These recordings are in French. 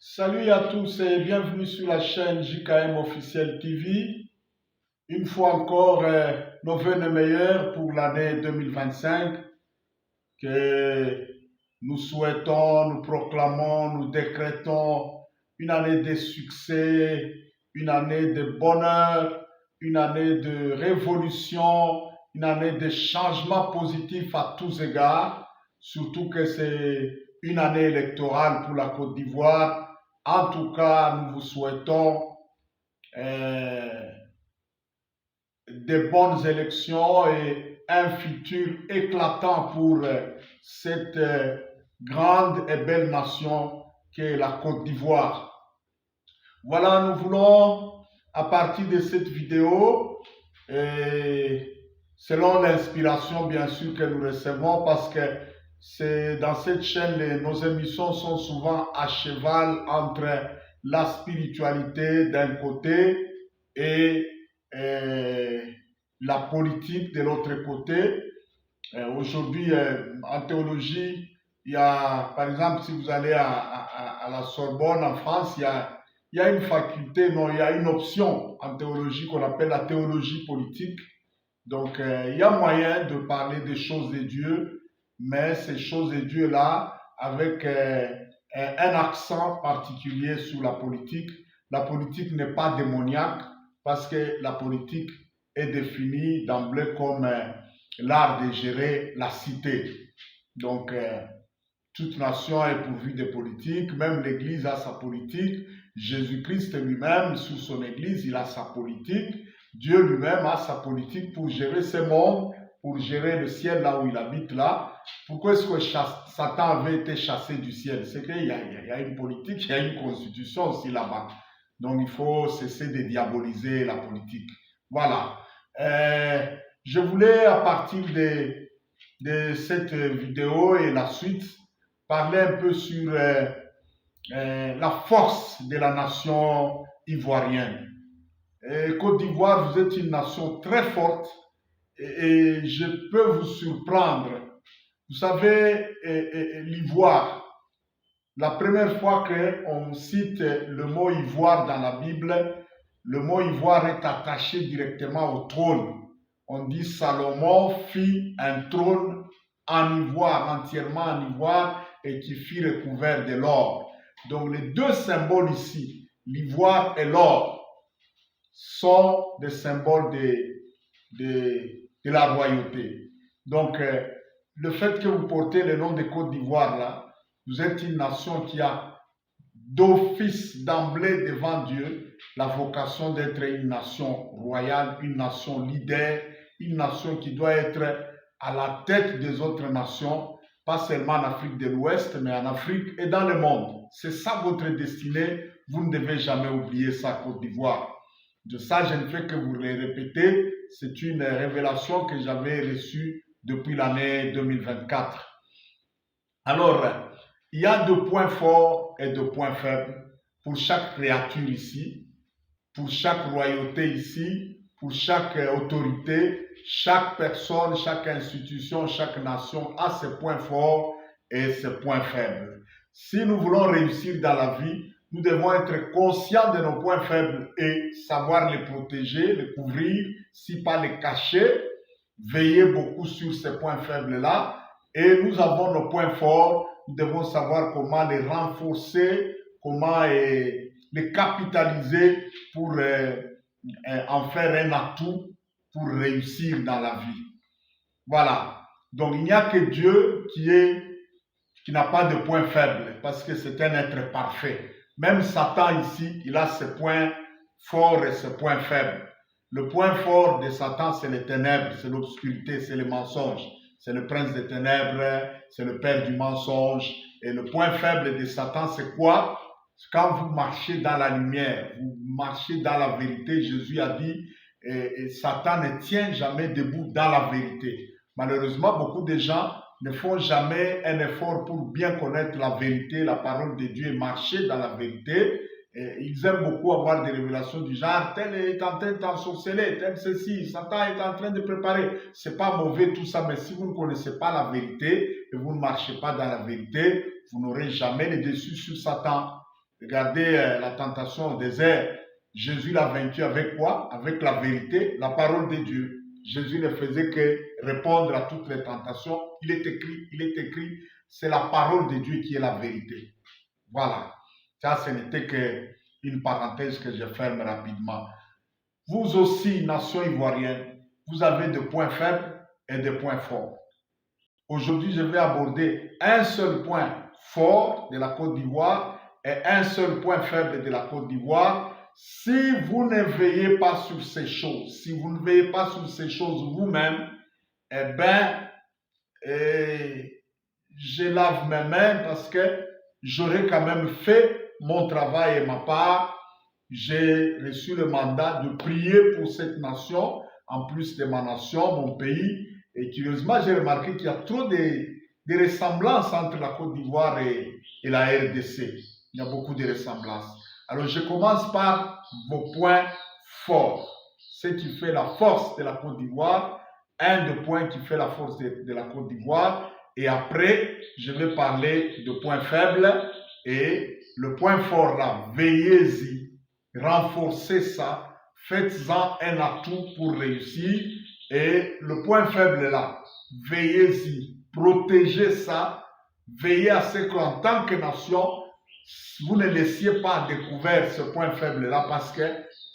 Salut à tous et bienvenue sur la chaîne JKM Officiel TV. Une fois encore, nos vœux les meilleurs pour l'année 2025 que nous souhaitons, nous proclamons, nous décrétons une année de succès, une année de bonheur, une année de révolution, une année de changement positif à tous égards, surtout que c'est une année électorale pour la Côte d'Ivoire. En tout cas, nous vous souhaitons euh, de bonnes élections et un futur éclatant pour cette grande et belle nation qu'est la Côte d'Ivoire. Voilà, nous voulons, à partir de cette vidéo, selon l'inspiration bien sûr que nous recevons, parce que c'est dans cette chaîne, nos émissions sont souvent à cheval entre la spiritualité d'un côté et la politique de l'autre côté. Aujourd'hui, en théologie, il y a, par exemple, si vous allez à la Sorbonne en France, il y a une faculté, non, il y a une option en théologie qu'on appelle la théologie politique. Donc, il y a moyen de parler des choses de Dieu, mais ces choses de Dieu-là, avec un accent particulier sur la politique. La politique n'est pas démoniaque, parce que la politique est définie d'emblée comme l'art de gérer la cité. Donc, toute nation est pourvue de politique, même l'Église a sa politique. Jésus-Christ lui-même, sous son Église, il a sa politique. Dieu lui-même a sa politique pour gérer ce monde, pour gérer le ciel là où il habite là. Pourquoi est-ce que Satan avait été chassé du ciel? C'est qu'il y a une politique, il y a une constitution aussi là-bas. Donc il faut cesser de diaboliser la politique. Voilà. Je voulais, à partir de cette vidéo et la suite, parler un peu sur la force de la nation ivoirienne. Côte d'Ivoire, vous êtes une nation très forte et je peux vous surprendre. Vous savez, l'Ivoire, la première fois qu'on cite le mot ivoire dans la Bible, le mot ivoire est attaché directement au trône. On dit Salomon fit un trône en ivoire, entièrement en ivoire, et qui fut recouvert de l'or. Donc les deux symboles ici, l'ivoire et l'or, sont des symboles de la royauté. Donc, le fait que vous portez le nom de Côte d'Ivoire, là, vous êtes une nation qui a d'office, d'emblée devant Dieu, la vocation d'être une nation royale, une nation leader, une nation qui doit être à la tête des autres nations, pas seulement en Afrique de l'Ouest, mais en Afrique et dans le monde. C'est ça votre destinée, vous ne devez jamais oublier ça, Côte d'Ivoire. De ça, je ne fais que vous le répéter. C'est une révélation que j'avais reçue depuis l'année 2024. Alors, il y a deux points forts et deux points faibles pour chaque créature ici, pour chaque royauté ici, pour chaque autorité, chaque personne, chaque institution, chaque nation a ses points forts et ses points faibles. Si nous voulons réussir dans la vie, nous devons être conscients de nos points faibles et savoir les protéger, les couvrir, si pas les cacher, veiller beaucoup sur ces points faibles-là. Et nous avons nos points forts, nous devons savoir comment les renforcer, comment les capitaliser pour en faire un atout pour réussir dans la vie. Voilà. Donc il n'y a que Dieu qui n'a pas de points faibles parce que c'est un être parfait. Même Satan ici, il a ses points forts et ses points faibles. Le point fort de Satan, c'est les ténèbres, c'est l'obscurité, c'est le mensonge. C'est le prince des ténèbres, c'est le père du mensonge. Et le point faible de Satan, c'est quoi? Quand vous marchez dans la lumière, vous marchez dans la vérité, Jésus a dit, et Satan ne tient jamais debout dans la vérité. Malheureusement, beaucoup de gens ne font jamais un effort pour bien connaître la vérité, la parole de Dieu et marcher dans la vérité. Et ils aiment beaucoup avoir des révélations du genre, tel est en train d'ensorceler, tel ceci, Satan est en train de préparer. C'est pas mauvais tout ça, mais si vous ne connaissez pas la vérité et vous ne marchez pas dans la vérité, vous n'aurez jamais le dessus sur Satan. Regardez la tentation au désert. Jésus l'a vaincu avec quoi? Avec la vérité, la parole de Dieu. Jésus ne faisait que répondre à toutes les tentations. Il est écrit, c'est la parole de Dieu qui est la vérité. Voilà. Ça, ce n'était qu'une parenthèse que je ferme rapidement. Vous aussi, nation ivoirienne, vous avez des points faibles et des points forts. Aujourd'hui, je vais aborder un seul point fort de la Côte d'Ivoire et un seul point faible de la Côte d'Ivoire. Si vous ne veillez pas sur ces choses, si vous ne veillez pas sur ces choses vous-même, eh bien, je lave mes mains parce que j'aurais quand même fait mon travail et ma part. J'ai reçu le mandat de prier pour cette nation, en plus de ma nation, mon pays. Et curieusement, j'ai remarqué qu'il y a trop de ressemblances entre la Côte d'Ivoire et la RDC. Il y a beaucoup de ressemblances. Alors, je commence par vos points forts. Ce qui fait la force de la Côte d'Ivoire, un des points qui fait la force de la Côte d'Ivoire. Et après, je vais parler de points faibles. Et le point fort là, veillez-y, renforcez ça, faites-en un atout pour réussir. Et le point faible là, veillez-y, protégez ça, veillez à ce qu'en tant que nation, vous ne laissiez pas à découvert ce point faible là parce que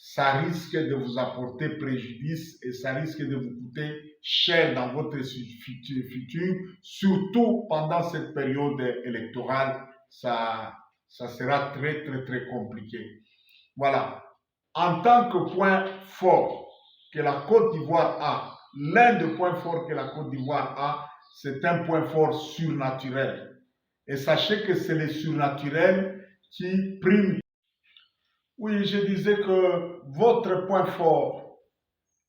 ça risque de vous apporter préjudice et ça risque de vous coûter cher dans votre futur, surtout pendant cette période électorale, ça sera très très très compliqué. Voilà. En tant que point fort que la Côte d'Ivoire a, l'un des points forts que la Côte d'Ivoire a, c'est un point fort surnaturel. Et sachez que c'est le surnaturel qui prime. Oui, je disais que votre point fort,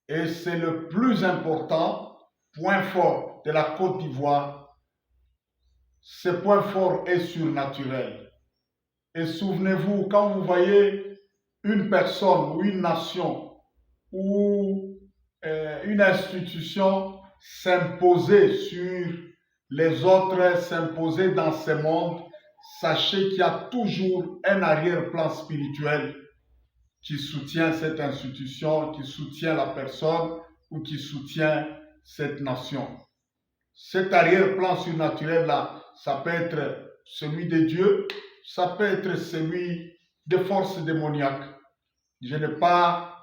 et c'est le plus important, point fort de la Côte d'Ivoire, ce point fort est surnaturel. Et souvenez-vous, quand vous voyez une personne ou une nation ou une institution s'imposer sur les autres, s'imposer dans ce monde, sachez qu'il y a toujours un arrière-plan spirituel qui soutient cette institution, qui soutient la personne ou qui soutient cette nation. Cet arrière-plan surnaturel-là, ça peut être celui de Dieu, ça peut être celui des forces démoniaques. Je n'ai pas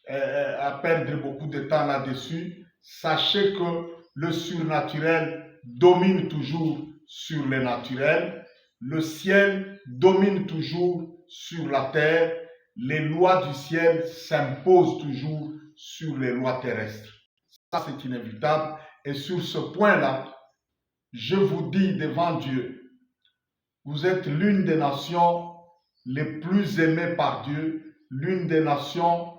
à perdre beaucoup de temps là-dessus. Sachez que le surnaturel domine toujours sur le naturel. Le ciel domine toujours sur la terre. Les lois du ciel s'imposent toujours sur les lois terrestres. Ça, c'est inévitable. Et sur ce point-là, je vous dis devant Dieu, vous êtes l'une des nations les plus aimées par Dieu, l'une des nations,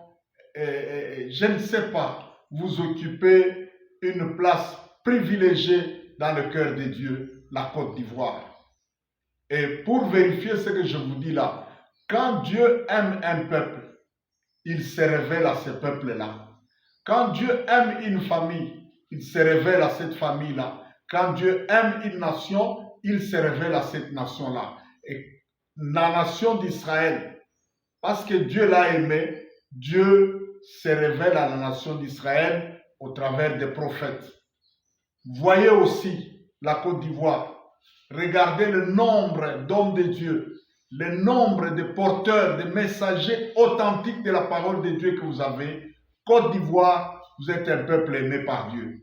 je ne sais pas, vous occupez une place privilégiée dans le cœur de Dieu, la Côte d'Ivoire. Et pour vérifier ce que je vous dis là, quand Dieu aime un peuple, il se révèle à ce peuple-là. Quand Dieu aime une famille, il se révèle à cette famille-là. Quand Dieu aime une nation, il se révèle à cette nation-là. Et la nation d'Israël, parce que Dieu l'a aimé, Dieu se révèle à la nation d'Israël au travers des prophètes. Voyez aussi la Côte d'Ivoire. Regardez le nombre d'hommes de Dieu, le nombre de porteurs, de messagers authentiques de la parole de Dieu que vous avez. Côte d'Ivoire, vous êtes un peuple aimé par Dieu.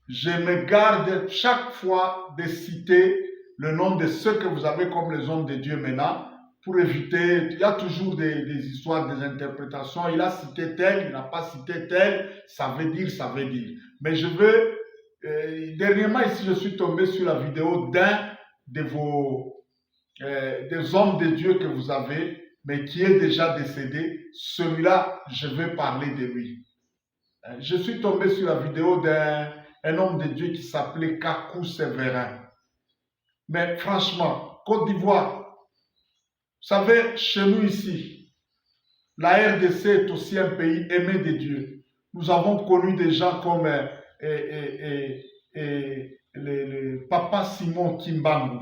Je me garde chaque fois de citer le nom de ceux que vous avez comme les hommes de Dieu maintenant, pour éviter, il y a toujours des histoires, des interprétations, il a cité tel, il n'a pas cité tel, ça veut dire, ça veut dire. Mais je veux, dernièrement ici, je suis tombé sur la vidéo d'un de vos, des hommes de Dieu que vous avez, mais qui est déjà décédé. Celui-là, je vais parler de lui. Je suis tombé sur la vidéo d'un homme de Dieu qui s'appelait Kakou Séverin. Mais franchement, Côte d'Ivoire, vous savez, chez nous ici, la RDC est aussi un pays aimé de Dieu. Nous avons connu des gens comme le Papa Simon Kimbangu.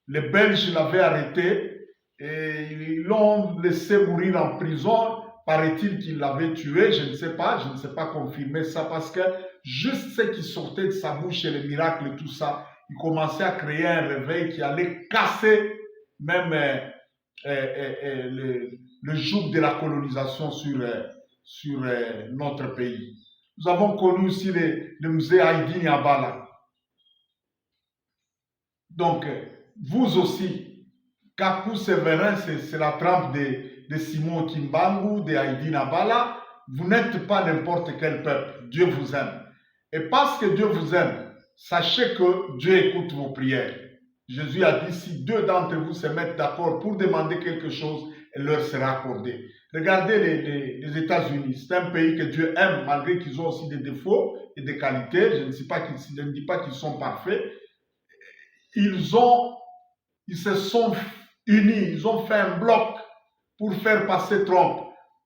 Les Belges l'avaient arrêté et ils l'ont laissé mourir en prison. Paraît-il qu'il l'avait tué, je ne sais pas confirmer ça parce que juste ce qui sortait de sa bouche et les miracles et tout ça, il commençait à créer un réveil qui allait casser même le joug de la colonisation sur notre pays. Nous avons connu aussi le musée Haïdine Abala. Donc, vous aussi, Kakou Séverin, c'est la trempe de Simon Kimbangu, de Haïdine Abala. Vous n'êtes pas n'importe quel peuple. Dieu vous aime. Et parce que Dieu vous aime, sachez que Dieu écoute vos prières. Jésus a dit, si deux d'entre vous se mettent d'accord pour demander quelque chose, elle leur sera accordée. Regardez les États-Unis. C'est un pays que Dieu aime, malgré qu'ils ont aussi des défauts et des qualités. Je ne dis pas qu'ils sont parfaits. Ils se sont unis, ils ont fait un bloc pour faire passer Trump.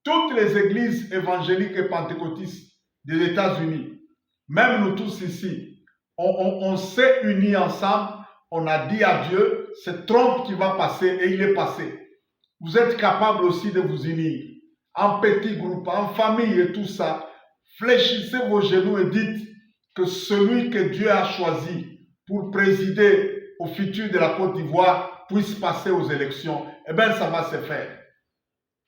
Toutes les églises évangéliques et pentecôtistes des États-Unis, même nous tous ici, on s'est unis ensemble, on a dit à Dieu, c'est Trump qui va passer et il est passé. Vous êtes capable aussi de vous unir en petits groupes, en famille et tout ça. Fléchissez vos genoux et dites que celui que Dieu a choisi pour présider au futur de la Côte d'Ivoire puisse passer aux élections. Eh bien, ça va se faire.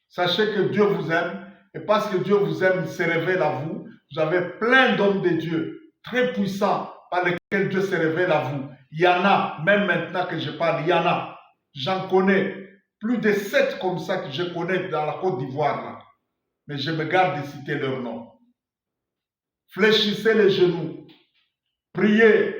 Sachez que Dieu vous aime et parce que Dieu vous aime, il se révèle à vous. Vous avez plein d'hommes de Dieu très puissants par lesquels Dieu se révèle à vous. Il y en a, même maintenant que je parle, il y en a. J'en connais plus de 7 comme ça que je connais dans la Côte d'Ivoire là. Mais je me garde de citer leur nom. Fléchissez les genoux. Priez.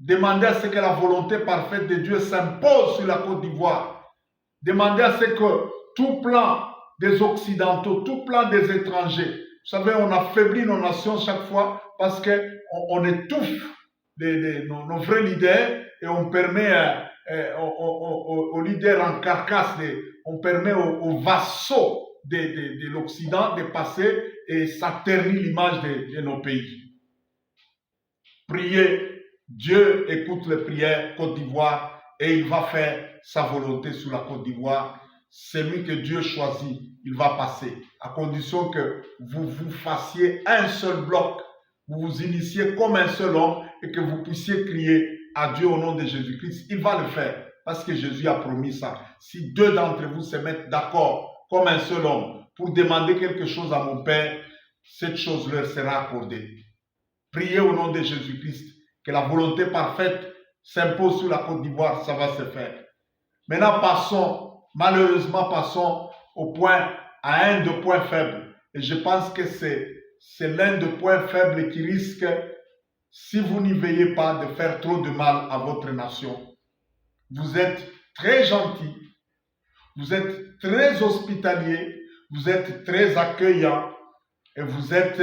Demandez à ce que la volonté parfaite de Dieu s'impose sur la Côte d'Ivoire. Demandez à ce que tout plan des Occidentaux, tout plan des étrangers, vous savez, on affaiblit nos nations chaque fois parce qu'on étouffe nos vrais leaders et on permet aux leaders en carcasse, on permet aux vassaux de l'Occident de passer et ça ternit l'image de nos pays. Priez. Dieu écoute les prières Côte d'Ivoire et il va faire sa volonté sur la Côte d'Ivoire. Celui que Dieu choisit, il va passer. À condition que vous vous fassiez un seul bloc, vous vous initiez comme un seul homme et que vous puissiez crier à Dieu au nom de Jésus-Christ. Il va le faire parce que Jésus a promis ça. Si deux d'entre vous se mettent d'accord comme un seul homme pour demander quelque chose à mon Père, cette chose leur sera accordée. Priez au nom de Jésus-Christ. Que la volonté parfaite s'impose sur la Côte d'Ivoire, ça va se faire. Maintenant, malheureusement, passons à un des points faibles. Et je pense que c'est l'un des points faibles qui risque, si vous n'y veillez pas, de faire trop de mal à votre nation. Vous êtes très gentil, vous êtes très hospitalier, vous êtes très accueillant et vous êtes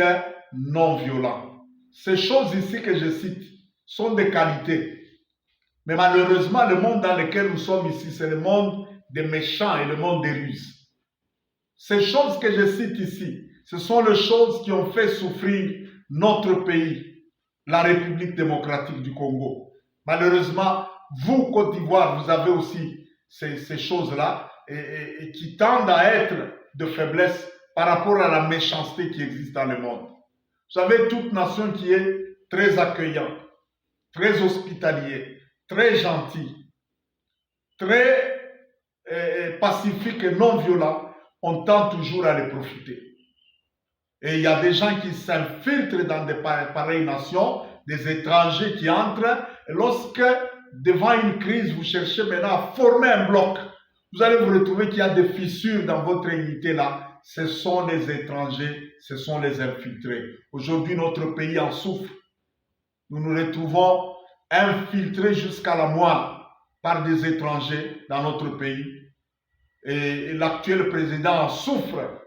non violent. Ces choses ici que je cite sont des qualités. Mais malheureusement, le monde dans lequel nous sommes ici, c'est le monde des méchants et le monde des ruses. Ces choses que je cite ici, ce sont les choses qui ont fait souffrir notre pays, la République démocratique du Congo. Malheureusement, vous, Côte d'Ivoire, vous avez aussi ces choses-là et qui tendent à être de faiblesse par rapport à la méchanceté qui existe dans le monde. Vous savez, toute nation qui est très accueillante, très hospitalier, très gentil, très pacifique et non violent, on tend toujours à les profiter. Et il y a des gens qui s'infiltrent dans des pareilles nations, des étrangers qui entrent, et lorsque, devant une crise, vous cherchez maintenant à former un bloc, vous allez vous retrouver qu'il y a des fissures dans votre unité là. Ce sont les étrangers, ce sont les infiltrés. Aujourd'hui, notre pays en souffre. Nous nous retrouvons infiltrés jusqu'à la moelle par des étrangers dans notre pays. Et l'actuel président en souffre.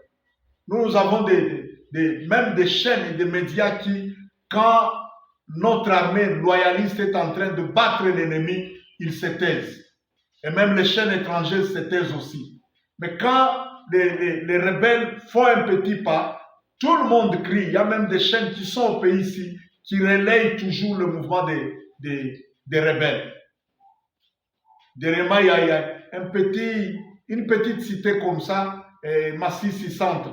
Nous avons même des chaînes et des médias qui, quand notre armée loyaliste est en train de battre l'ennemi, ils se taisent. Et même les chaînes étrangères se taisent aussi. Mais quand les rebelles font un petit pas, tout le monde crie. Il y a même des chaînes qui sont au pays ici, qui relayent toujours le mouvement des rebelles. Derrière, il y a une petite cité comme ça, Massissi Centre.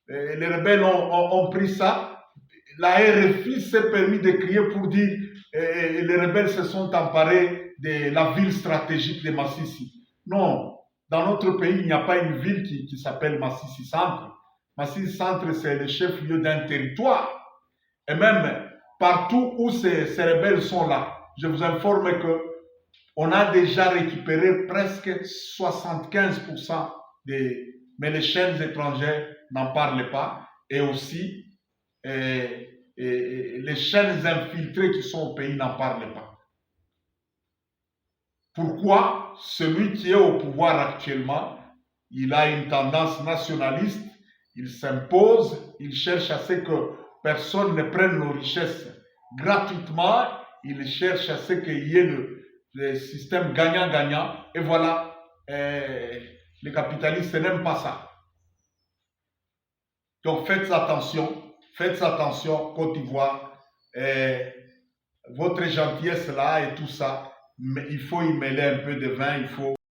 Les rebelles ont pris ça. La RFI s'est permis de crier pour dire les rebelles se sont emparés de la ville stratégique de Massissi. Non, dans notre pays, il n'y a pas une ville qui s'appelle Massissi Centre. Massissi Centre, c'est le chef-lieu d'un territoire. Et même partout où ces rebelles sont là, je vous informe que on a déjà récupéré presque 75% mais les chaînes étrangères n'en parlent pas. Et aussi, les chaînes infiltrées qui sont au pays n'en parlent pas. Pourquoi? Celui qui est au pouvoir actuellement, il a une tendance nationaliste, il s'impose, il cherche à ce que personne ne prenne nos richesses gratuitement, il cherche à ce qu'il y ait le système gagnant-gagnant, et voilà, les capitalistes n'aiment pas ça. Donc faites attention, Côte d'Ivoire, votre gentillesse là et tout ça, mais il faut y mêler un peu de vin, il faut